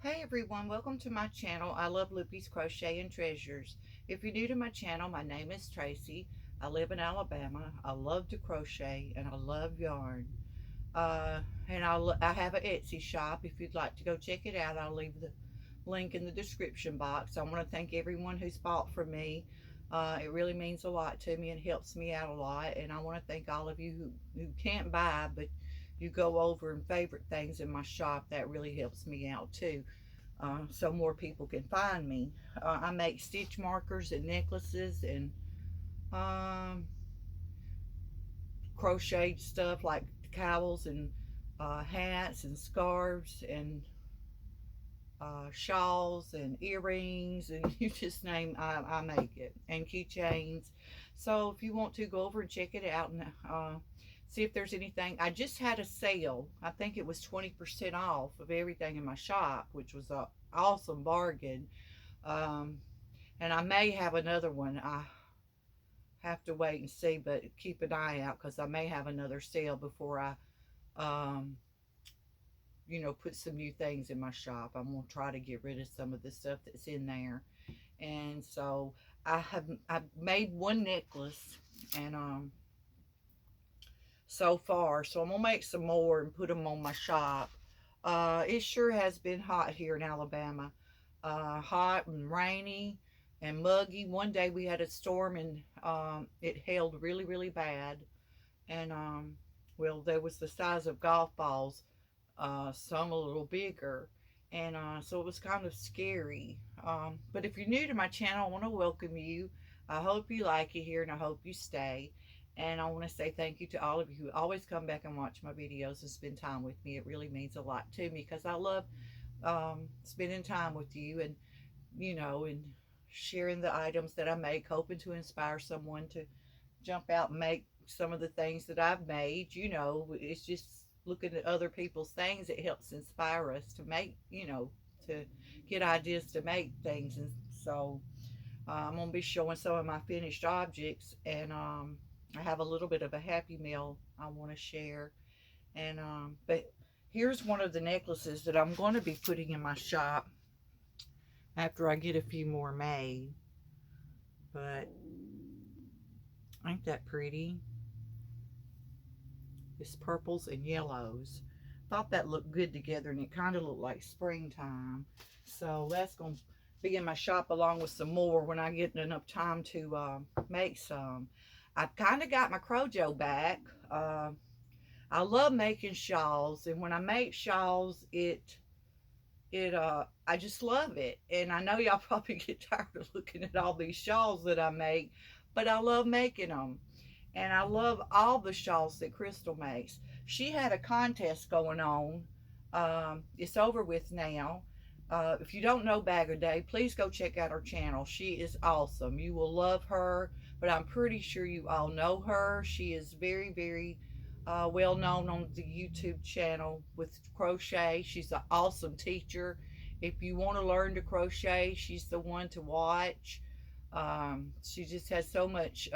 Hey everyone, welcome to my channel. I love Loopy's Crochet and Treasures. If you're new to my channel, my name is Tracy. I live in Alabama. I love to crochet and I love yarn. And I have an Etsy shop. If you'd like to go check it out, I'll leave the link in the description box. I want to thank everyone who's bought from me. It really means a lot to me and helps me out a lot. And I want to thank all of you who can't buy, but you go over and favorite things in my shop. That really helps me out too, so more people can find me. I make stitch markers and necklaces and um, crocheted stuff like cowls and hats and scarves and shawls and earrings, and you just name, I make it, and keychains. So if you want to, go over and check it out and see if there's anything. I just had a sale. I think it was 20% off of everything in my shop, which was a awesome bargain. um, and I may have another one. I have to wait and see, but keep an eye out because I may have another sale before I um, put some new things in my shop. I'm gonna try to get rid of some of the stuff that's in there. And so I've made one necklace, and so far, so I'm gonna make some more and put them on my shop. It sure has been hot here in Alabama. Hot and rainy and muggy. One day we had a storm, and it hailed really, really bad. And well, there was the size of golf balls, some a little bigger. And so it was kind of scary. But if you're new to my channel, I want to welcome you. I hope you like it here and I hope you stay. And I want to say thank you to all of you who always come back and watch my videos and spend time with me. It really means a lot to me because I love spending time with you, and and sharing the items that I make, hoping to inspire someone to jump out and make some of the things that I've made. It's just looking at other people's things. It helps inspire us to make, to get ideas to make things. And so I'm going to be showing some of my finished objects, and I have a little bit of a happy meal I want to share. And but here's one of the necklaces that I'm going to be putting in my shop after I get a few more made. But ain't that pretty? It's purples and yellows. Thought that looked good together, and it kind of looked like springtime. So that's going to be in my shop along with some more when I get enough time to make some. I've kind of got my Crochet back. I love making shawls, and when I make shawls, I just love it. And I know y'all probably get tired of looking at all these shawls that I make, but I love making them. And I love all the shawls that Crystal makes. She had a contest going on. It's over with now. If you don't know Bagger Day, please go check out her channel. She is awesome. You will love her, but I'm pretty sure you all know her. She is very, very well known on the YouTube channel with crochet. She's an awesome teacher. If you want to learn to crochet, she's the one to watch. She just has so much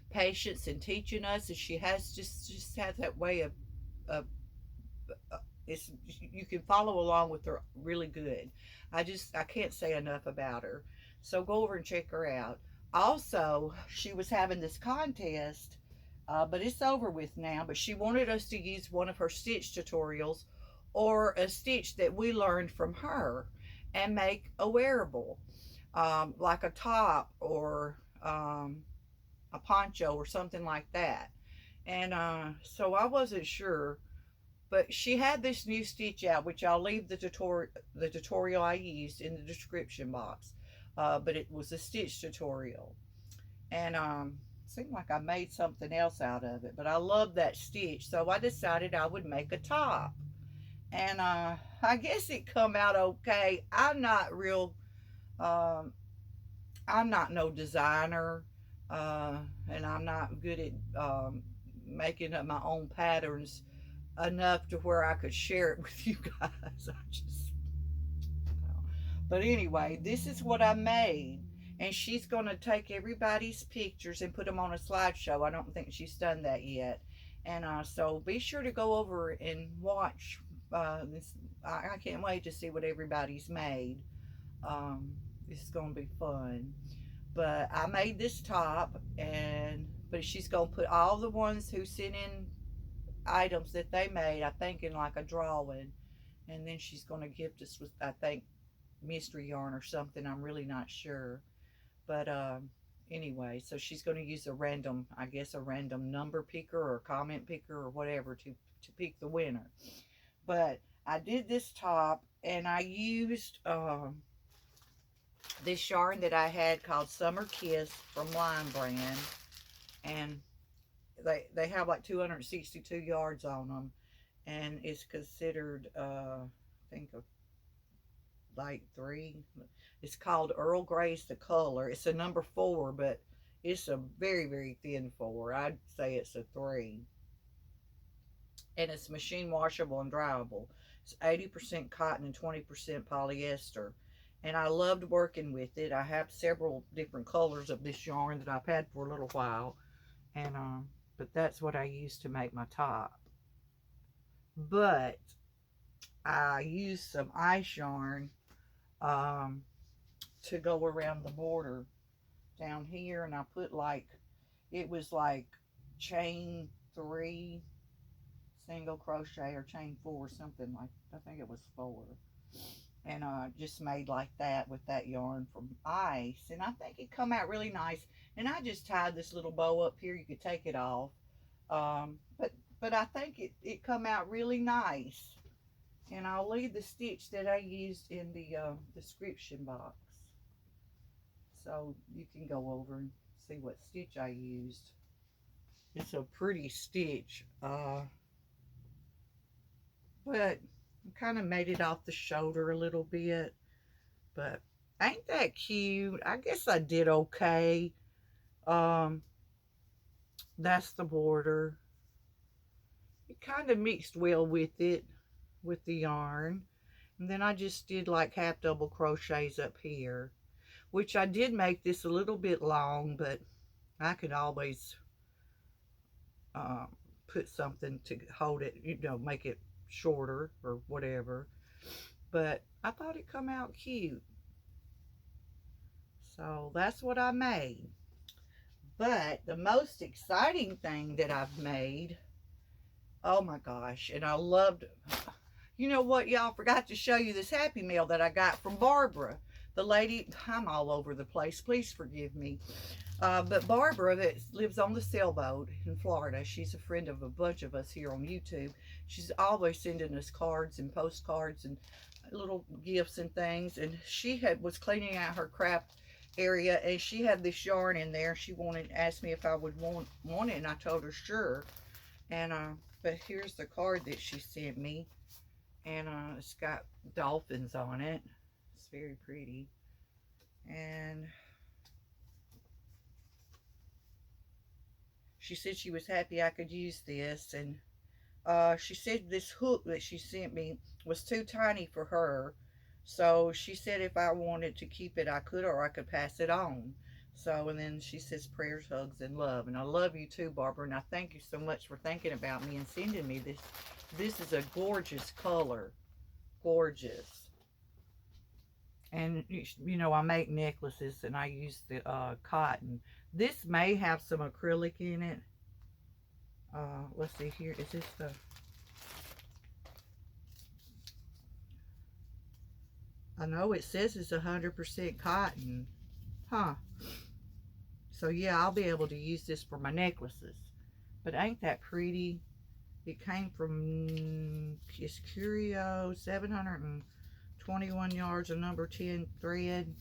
patience in teaching us, and she has just has that way of it's, you can follow along with her really good. I can't say enough about her. So go over and check her out. Also, she was having this contest, but it's over with now. But she wanted us to use one of her stitch tutorials or a stitch that we learned from her and make a wearable, like a top or a poncho or something like that. And so I wasn't sure, but she had this new stitch out, which I'll leave the tutorial I used in the description box. But it was a stitch tutorial, and seemed like I made something else out of it, but I love that stitch, so I decided I would make a top. And I guess it come out okay. Um, I'm not no designer, and I'm not good at making up my own patterns enough to where I could share it with you guys. But anyway, this is what I made. And she's going to take everybody's pictures and put them on a slideshow. I don't think she's done that yet. And so be sure to go over and watch I can't wait to see what everybody's made. It's gonna be fun. But I made this top, and but she's gonna put all the ones who sent in items that they made, I think, in like a drawing, and then she's gonna gift us with, I think, mystery yarn or something. I'm really not sure, but anyway, so she's gonna use a random, I guess, a random number picker or comment picker or whatever to pick the winner. But I did this top, and I used this yarn that I had called Summer Kiss from Line Brand, and they have like 262 yards on them, and it's considered I think a light 3. It's called Earl Grey's the color. It's a number 4, but it's a very thin 4. I'd say it's a 3, and it's machine washable and dryable. It's 80% cotton and 20% polyester, and I loved working with it. I have several different colors of this yarn that I've had for a little while, and but that's what I used to make my top. But I used some ice yarn to go around the border down here, and I put like, it was like chain 3 single crochet, or chain 4, something like, I think it was 4, and just made like that with that yarn from ice, and I think it come out really nice. And I just tied this little bow up here. You could take it off, but I think it come out really nice, and I'll leave the stitch that I used in the description box, so you can go over and see what stitch I used. It's a pretty stitch, but I kind of made it off the shoulder a little bit. But ain't that cute? I guess I did okay. Um, that's the border. It kind of mixed well with it, with the yarn. And then I just did like half double crochets up here, which I did make this a little bit long, but I could always put something to hold it, you know, make it shorter or whatever. But I thought it come out cute, so that's what I made. But the most exciting thing that I've made, oh my gosh, and I loved, you know what, y'all, forgot to show you this Happy Mail that I got from Barbara. The lady, I'm all over the place, please forgive me. But Barbara, that lives on the sailboat in Florida, she's a friend of a bunch of us here on YouTube. She's always sending us cards and postcards and little gifts and things. And she was cleaning out her craft area, and she had this yarn in there. She asked me if I would want it, and I told her sure. And but here's the card that she sent me, and it's got dolphins on it. It's very pretty, and she said she was happy I could use this. And she said this hook that she sent me was too tiny for her, so she said if I wanted to keep it, I could, or I could pass it on. So, and then she says prayers, hugs, and love. And I love you too, Barbara, and I thank you so much for thinking about me and sending me this. This is a gorgeous color, gorgeous. And you know, I make necklaces, and I use the cotton. This may have some acrylic in it. Let's see here. Is this the... I know it says it's 100% cotton. Huh. So yeah, I'll be able to use this for my necklaces. But ain't that pretty? It came from Kiss Curio, 721 yards of number 10 thread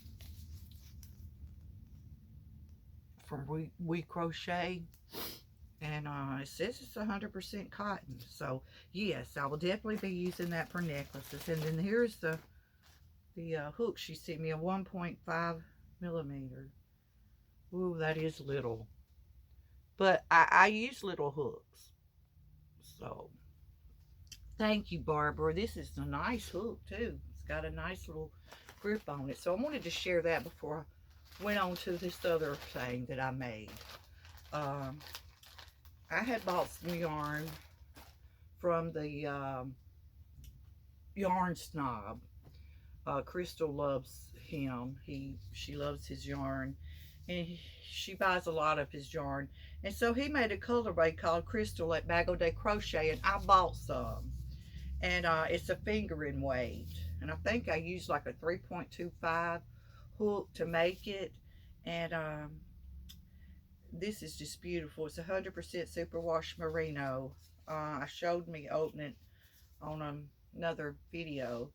from We Crochet. And it says it's 100% cotton. So yes, I will definitely be using that for necklaces. And then here's the hook she sent me, a 1.5 millimeter. Ooh, that is little. But I use little hooks. So thank you, Barbara. This is a nice hook too. It's got a nice little grip on it. So I wanted to share that before I went on to this other thing that I made. I had bought some yarn from the yarn snob. Crystal loves him. She loves his yarn, and she buys a lot of his yarn. And so he made a colorway called Crystal at Bag O' Day Crochet, and I bought some. And it's a fingering weight, and I think I used like a 3.25 hook to make it. And this is just beautiful. It's 100% superwash merino. I showed me opening it on another video,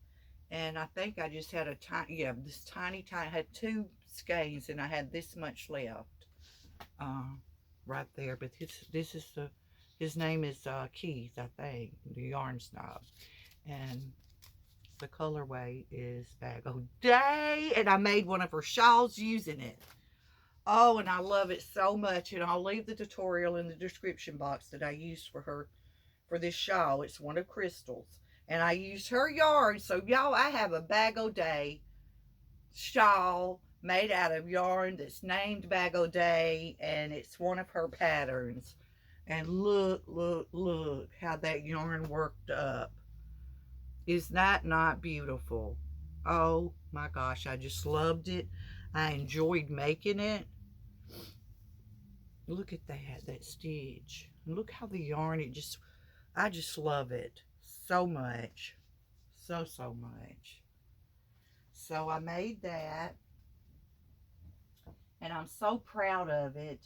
and I think I just had a tiny, yeah, this tiny, I had 2 skeins, and I had this much left, right there. But this is his name is Keith, I think, the yarn snob, and the colorway is Bag O' Day, and I made one of her shawls using it. Oh, and I love it so much, and I'll leave the tutorial in the description box that I used for her for this shawl. It's one of Crystal's, and I used her yarn. So y'all, I have a Bag O' Day shawl made out of yarn that's named Bag O' Day, and it's one of her patterns. And look, look, look how that yarn worked up. Is that not beautiful? Oh my gosh, I just loved it. I enjoyed making it. Look at that stitch. Look how the yarn, I just love it so much. So much. So I made that, and I'm so proud of it.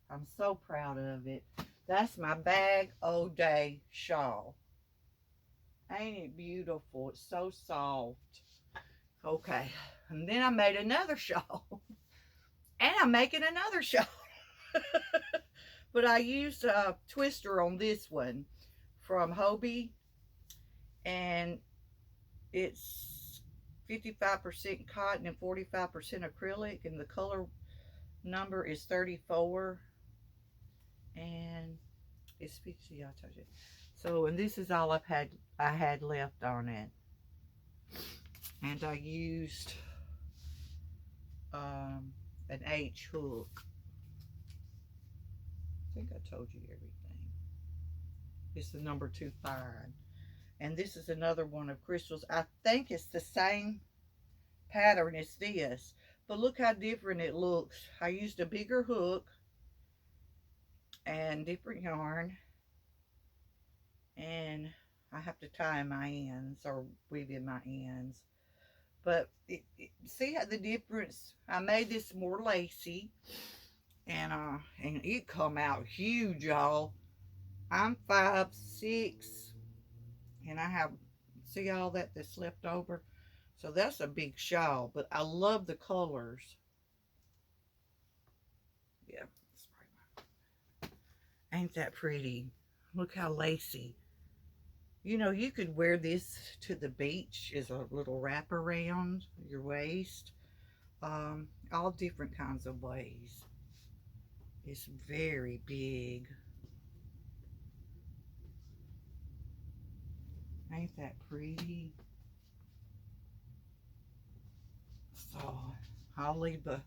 I'm so proud of it. That's my Bag O' Day shawl. Ain't it beautiful? It's so soft. Okay, and then I made another shawl, and I'm making another shawl. But I used a twister on this one from Hobie, and it's 55% cotton and 45% acrylic, and the color number is 34, and it's 50. I told you. So, and this is all I had left on it, and I used an H hook. I think I told you everything. It's the number 2 fine. And this is another one of Crystal's. I think it's the same pattern as this, but look how different it looks. I used a bigger hook and different yarn, and I have to tie in my ends or weave in my ends. But see how the difference? I made this more lacy, and it come out huge, y'all. I'm 5'6", and I have, see all that's left over? So that's a big shawl, but I love the colors. Yeah, ain't that pretty? Look how lacy. You know, you could wear this to the beach as a little wrap around your waist. All different kinds of ways. It's very big. Ain't that pretty? So I'll leave the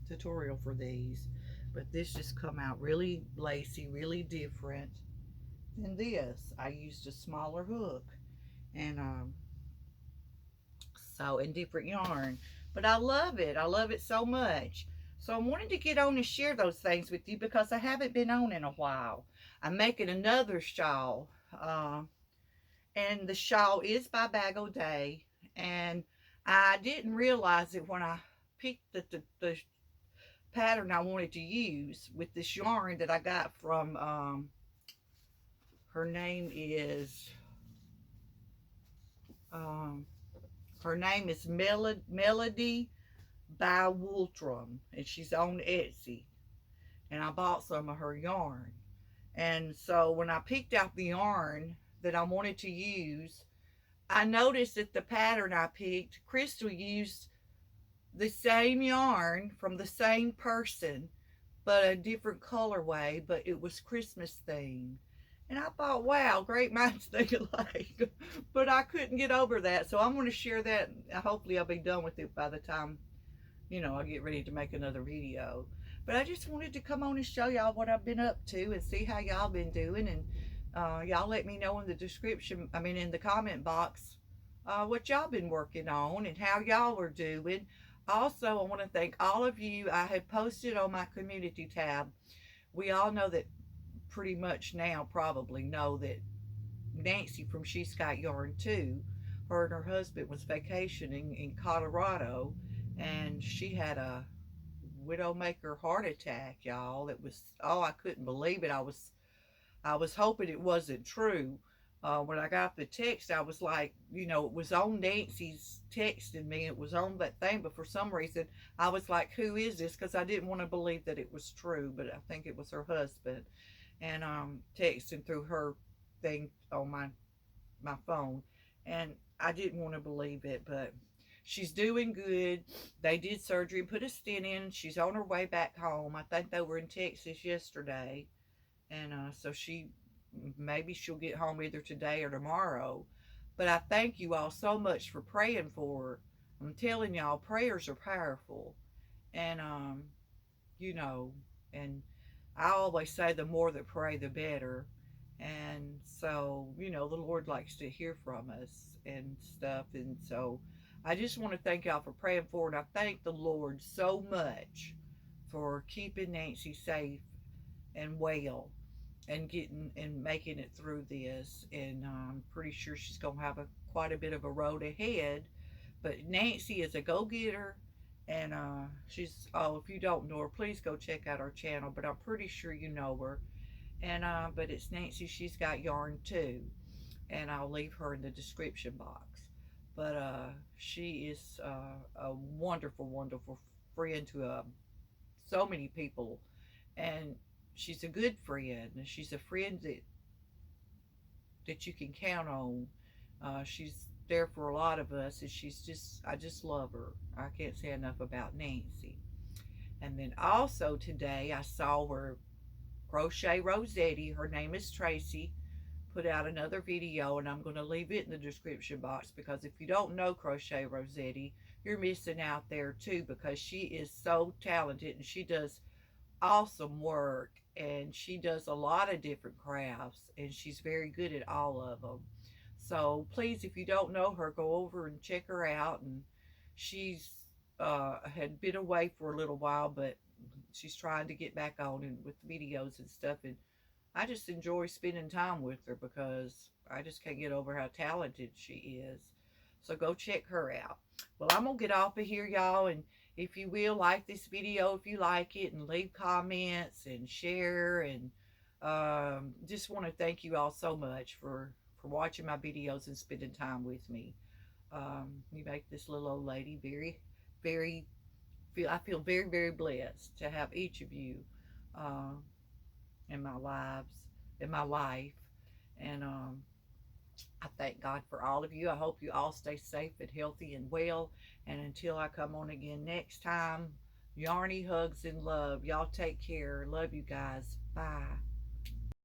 tutorial for these, but this just come out really lacy, really different than this. I used a smaller hook, and so in different yarn, but I love it. I love it so much. So I wanted to get on and share those things with you because I haven't been on in a while. I'm making another shawl, and the shawl is by Bag O' Day, and I didn't realize it when I picked the pattern I wanted to use with this yarn that I got from, her name is Melody by Wooltrum, and she's on Etsy, and I bought some of her yarn. And so when I picked out the yarn that I wanted to use, I noticed that the pattern I picked, Crystal used the same yarn from the same person, but a different colorway, but it was Christmas themed. And I thought, wow, great minds think alike. But I couldn't get over that. So I'm going to share that. Hopefully I'll be done with it by the time, you know, I get ready to make another video. But I just wanted to come on and show y'all what I've been up to and see how y'all been doing. And Y'all let me know in the description, I mean in the comment box, what y'all been working on and how y'all are doing. Also, I want to thank all of you. I have posted on my community tab. We all know that, pretty much now probably know that Nancy from She's Got Yarn too, her and her husband was vacationing in Colorado, and she had a widowmaker heart attack, y'all. It was, oh, I couldn't believe it. I was hoping it wasn't true. When I got the text, I was like, it was on Nancy's texting me. It was on that thing, but for some reason, I was like, who is this? Because I didn't want to believe that it was true, but I think it was her husband. And texting through her thing on my phone, and I didn't want to believe it, but she's doing good. They did surgery and put a stent in. She's on her way back home. I think they were in Texas yesterday, and so maybe she'll get home either today or tomorrow. But I thank you all so much for praying for her. I'm telling y'all, prayers are powerful, and you know, and I always say the more that pray, the better. And so, the Lord likes to hear from us and stuff. And so I just want to thank y'all for praying for her. And I thank the Lord so much for keeping Nancy safe and well and getting and making it through this. And I'm pretty sure she's going to have quite a bit of a road ahead. But Nancy is a go-getter, and she's, oh, if you don't know her, please go check out our channel, but I'm pretty sure you know her. And but it's Nancy, She's Got Yarn too, and I'll leave her in the description box. But she is a wonderful, wonderful friend to so many people, and she's a good friend, and she's a friend that you can count on. She's there for a lot of us, and I just love her. I can't say enough about Nancy. And then also today I saw her Crochet Rossetti, her name is Tracy, put out another video, and I'm going to leave it in the description box, because if you don't know Crochet Rossetti, you're missing out there too, because she is so talented and she does awesome work, and she does a lot of different crafts, and she's very good at all of them. So please, if you don't know her, go over and check her out. And she's had been away for a little while, but she's trying to get back on and with videos and stuff. And I just enjoy spending time with her because I just can't get over how talented she is. So go check her out. Well, I'm going to get off of here, y'all. And if you will, like this video if you like it, and leave comments and share. And just want to thank you all so much for watching my videos and spending time with me. You make this little old lady very, very, I feel very, very blessed to have each of you in my life. And I thank God for all of you. I hope you all stay safe and healthy and well. And until I come on again next time, yarny hugs and love. Y'all take care. Love you guys. Bye.